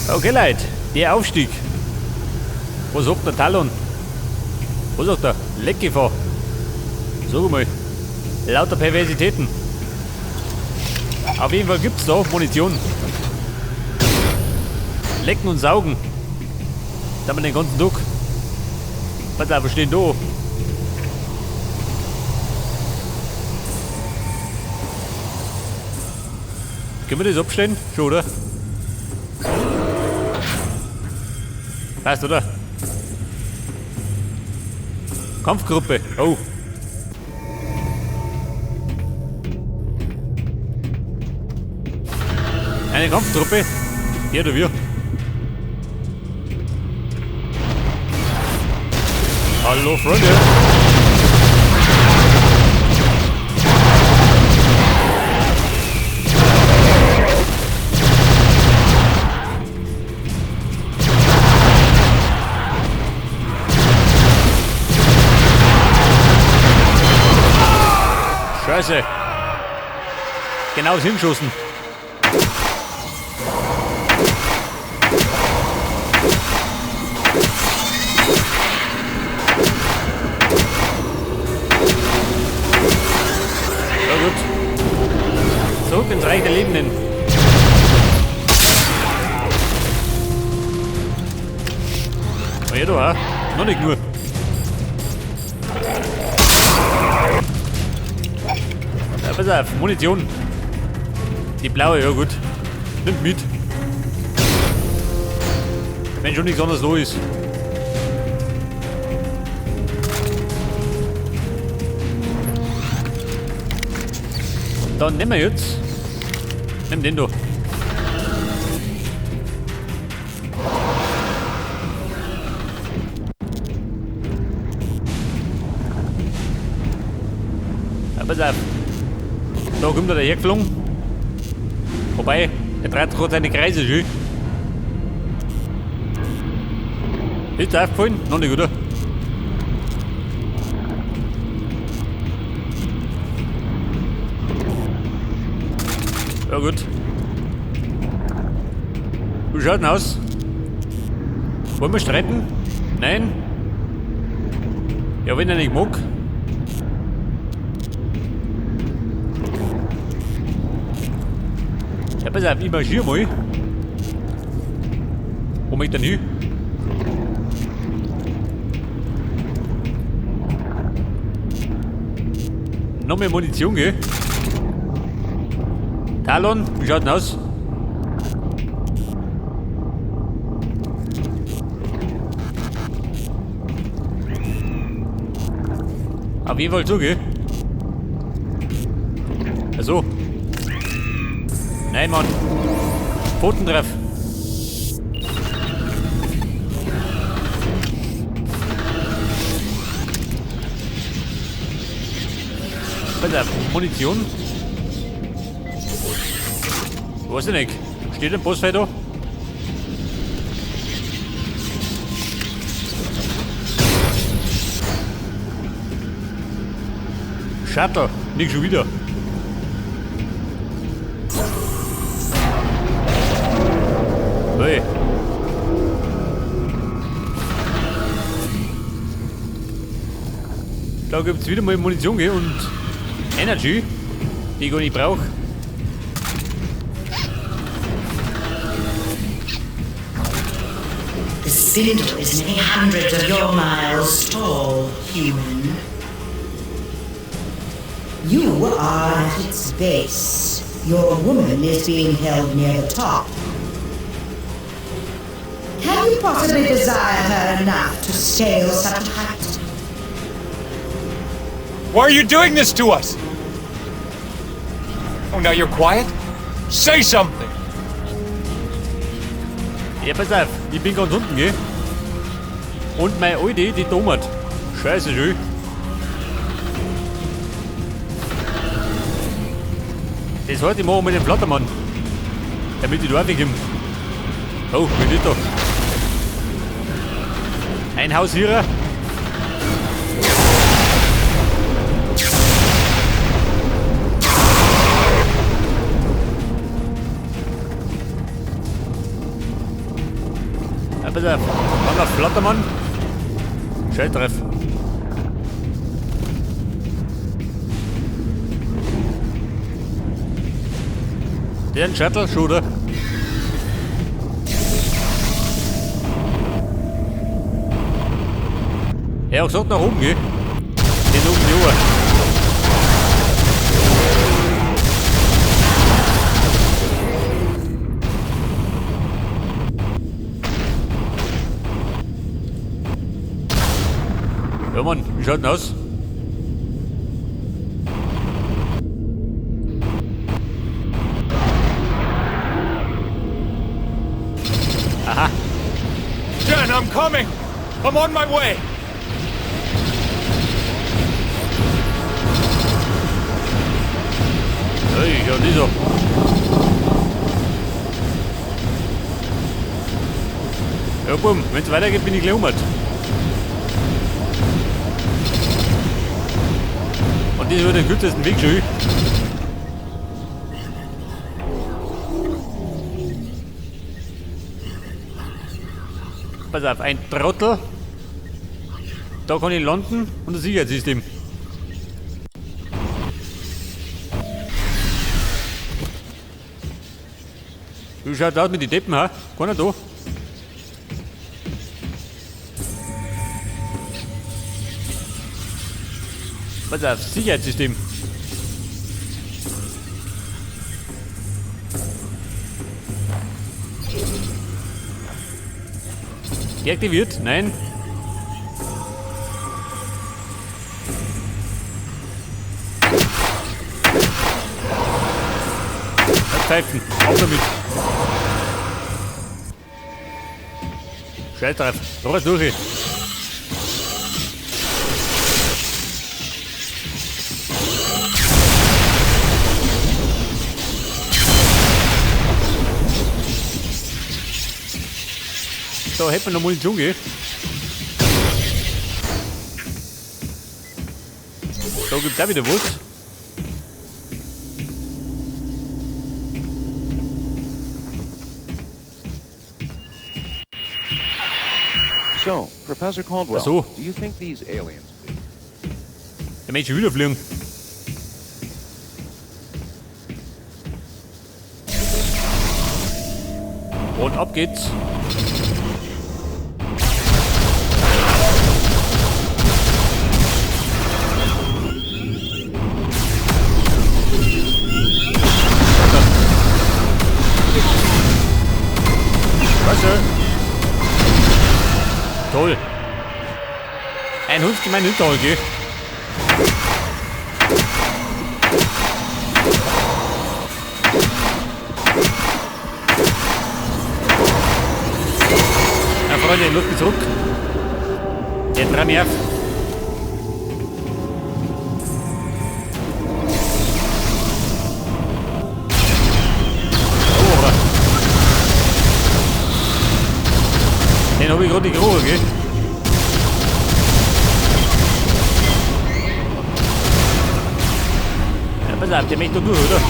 Okay, Leute, der Aufstieg. Was sagt der Talon? Was sagt der Leckgefahr? Sag mal, lauter Perversitäten. Auf jeden Fall gibt's da Munition. Lecken und saugen. Da haben wir den ganzen Tag. Was da stehen da? Können wir das abstellen? Schon, oder? Passt, oder? Kampfgruppe. Oh. Eine Kampftruppe? Hier oder wir? Hallo Freunde! Scheiße! Genau hinschossen. Zurück ins Reich der Lebenden. Oh ja, da, noch nicht nur. Ja, pass auf, Munition. Die blaue, ja gut. Nimmt mit. Wenn schon nichts anderes los ist. Dann nehmen wir jetzt. Nimm den da. Ja, pass auf. Da kommt er hergeflogen. Wobei, er dreht gerade seine Kreise schön. Ist dir aufgefallen? Noch nicht, oder? Ja gut. Wie schaut denn aus? Wollen wir streiten? Nein? Ja, wenn er nicht mag. Ja, pass auf, ich marschiere mal. Wo möchte ich denn hin? Noch mehr Munition, gell? Talon, wie schaut denn aus? Auf jeden Fall so, gell? Also. Nein, Mann. Pfotentreff. Pass auf, Munition. Weiß ich nicht. Steht ein Bossfight da? Shuttle, nicht schon wieder. Hey. Da gibt es wieder mal Munition, gell? Und Energy, die ich gar nicht brauche. The citadel is many hundreds of your miles tall, human. You are at its base. Your woman is being held near the top. Can you possibly desire her enough to scale such a height? Why are you doing this to us? Oh, now you're quiet? Say something! Ja, pass auf, ich bin ganz unten, gell? Und meine Alte, die dummert. Scheiße, schön. Das heißt, ich mache mit dem Flattermann. Damit ich da wegkomme. Oh, wie ist da? Ein Hausierer. pass auf. Langer Flattermann. Schelltreff. Der ein Shuttle-Shooter. Er hat gesagt nach oben, gell? Den oben die Uhr. Ja Mann, wie schaut denn aus? Aha. Jen, I'm coming! I'm on my way! Hey, ja, dieser. Ja, bumm, wenn es weitergeht, bin ich gleich umgekehrt. Und das wird den kürzesten Weg schon. Pass auf, ein Trottel. Da kann ich landen und das Sicherheitssystem. Wie schaut's aus mit den Deppen, ha? Keiner da? Pass auf, Sicherheitssystem. Deaktiviert? Nein. Pfeifen, auf damit. Scheißtreff, da was durch. Da hätten wir noch Munition, gell? Da gibt's auch wieder was. So, Professor Caldwell, Ach so. do you think these aliens... Der Mensch will wieder fliegen. Und ab geht's. Wasser. Toll. Ein Hund gemein Hinterhalt, gell? Ja, Freunde, los mich zurück. Jetzt dran mehr. Den habe ich gerade gerochen, gell? Ja, pass auf, der möchte da durch, oder?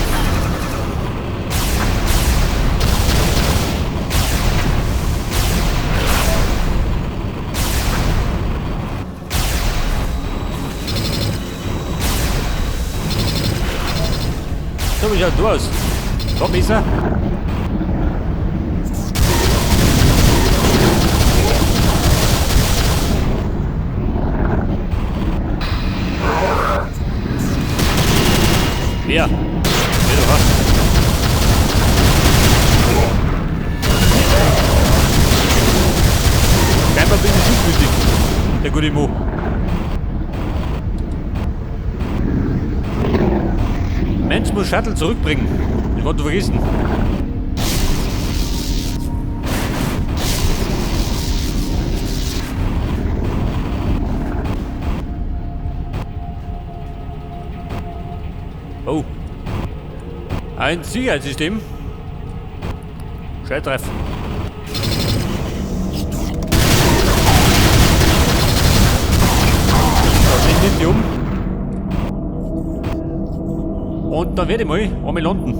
So, wie schaut du aus? Komm, besser. Ja, wieder was. Scheinbar bin ich schussmütig, der gute Mo. Mensch muss Shuttle zurückbringen. Ich wollte vergessen. Oh. Ein Sicherheitssystem. Scheißtreff. Den nimmt die um. Und dann werde ich mal einmal landen.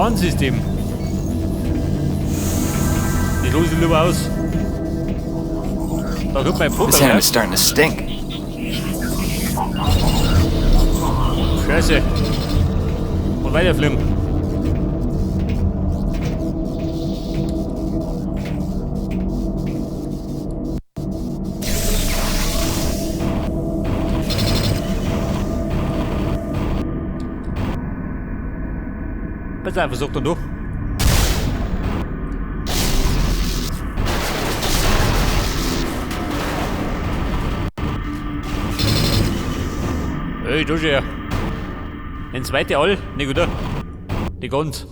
Warnsystem. Die lose ich lieber aus. Da kommt mein This Vogel ham her. is starting to stink. Scheiße. Und weiterfliegen. Pass auf, versucht er noch. Hey, du schon. Den zweiten All, nicht gut. Die ganz.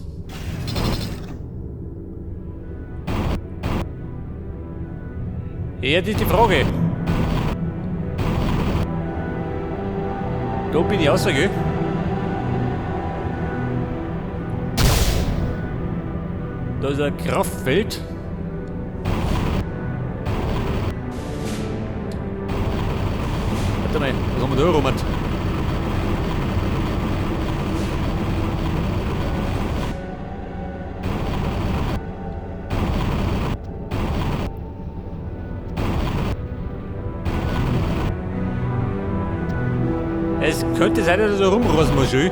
Ja, das ist die Frage. Da bin ich außer, gell? Da ist ein Kraftfeld. Warte mal, was haben wir da, Roman? Es könnte sein, dass er so rumrosten muss, schön.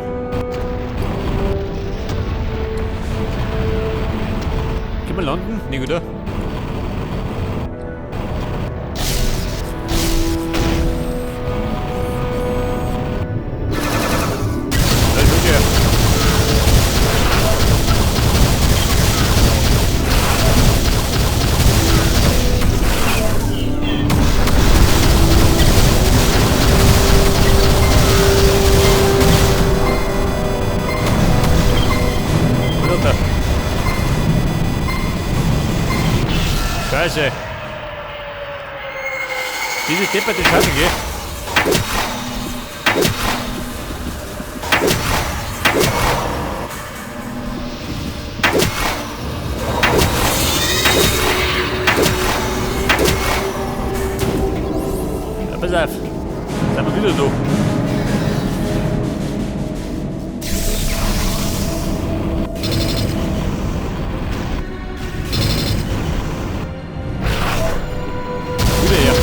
Können wir landen? Nicht, oder? Also, ja. Runter. Scheiße. Diese depperte Scheiße, gell? Ja, pass auf. Sind wir wieder da. Wieder her.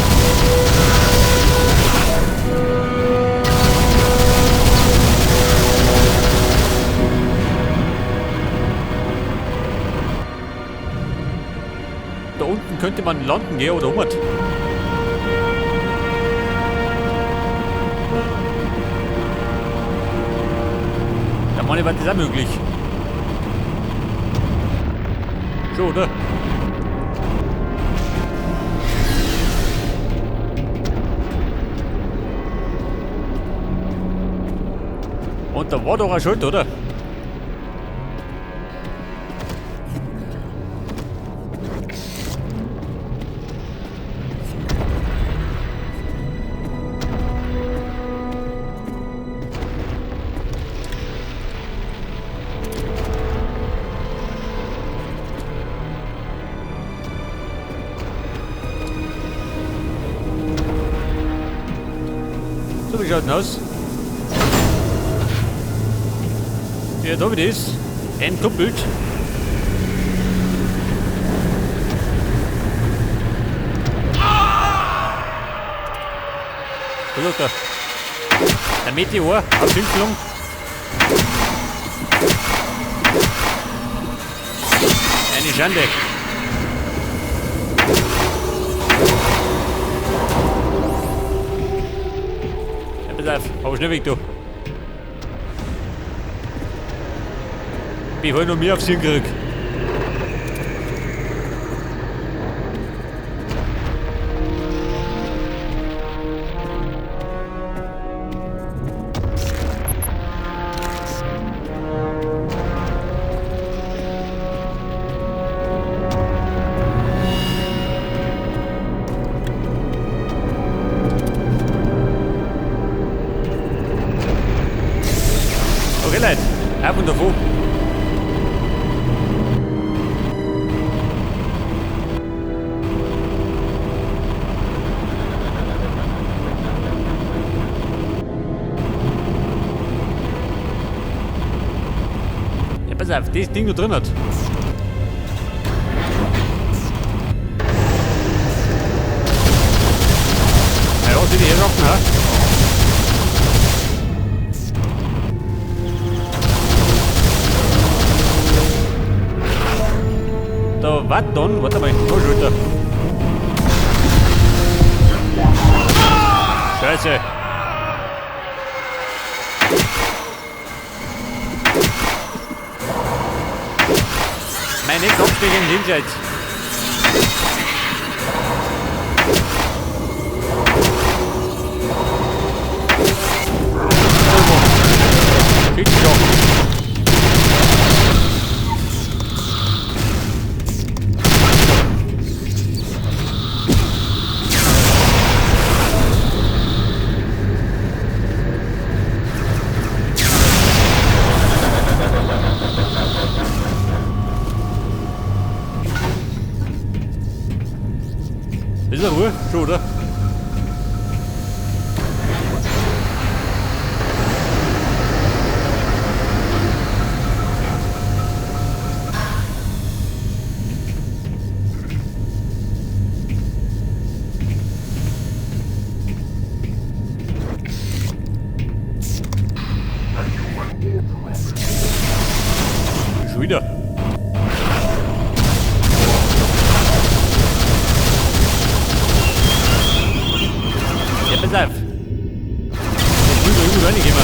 Da unten könnte man landen, gell, oder umgekehrt. Da meine ich, war das auch möglich. So, oder? Und da war doch ein Schuld, oder? So, wie schaut denn aus? Ja, da wie das. Entdoppelt. Da sagt er. Der Meteor auf Sinkung. Eine Schande. Ja, pass auf, hab schnell weg, du. Ich hol noch mehr aufs Hirn gekriegt. Okay, Leute, ab und davon. Pass pass auf, das Ding noch drin hat. Ja, die Herrschaften, ha? Da, warte dann, warte mal, da Schulter. Scheiße. Mein nicht absteigen hinseits. Schick doch. Ist er Ruhe? Schon, oder? Schon wieder. Ja, pass auf. Jetzt will irgendwo reingehen.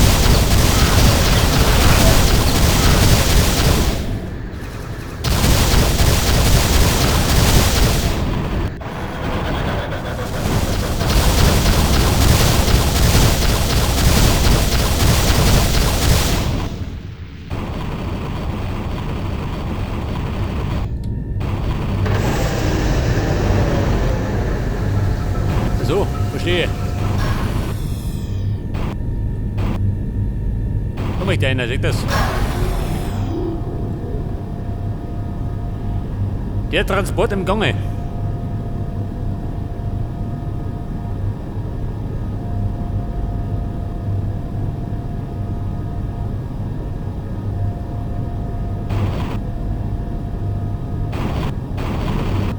So, verstehe. Komm ich da hin, seht das? Der Transport im Gange.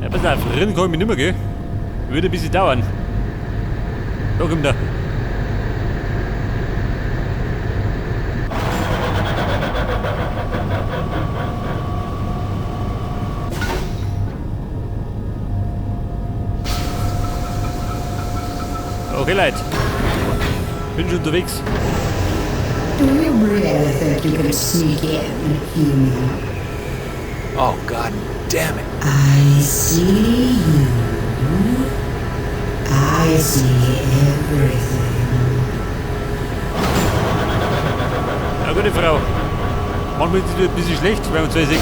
Ja, pass auf, rennen kann ich mich nicht mehr, gell? Würde ein bisschen dauern. Da kommt er. Okay, Leute. Bin schon unterwegs. Do you really think you can sneak in, human? Oh, god damn it. I see you. I see everything. Ja, gute Frau. Manchmal ist es ein bisschen schlecht, wenn man zwei sieht.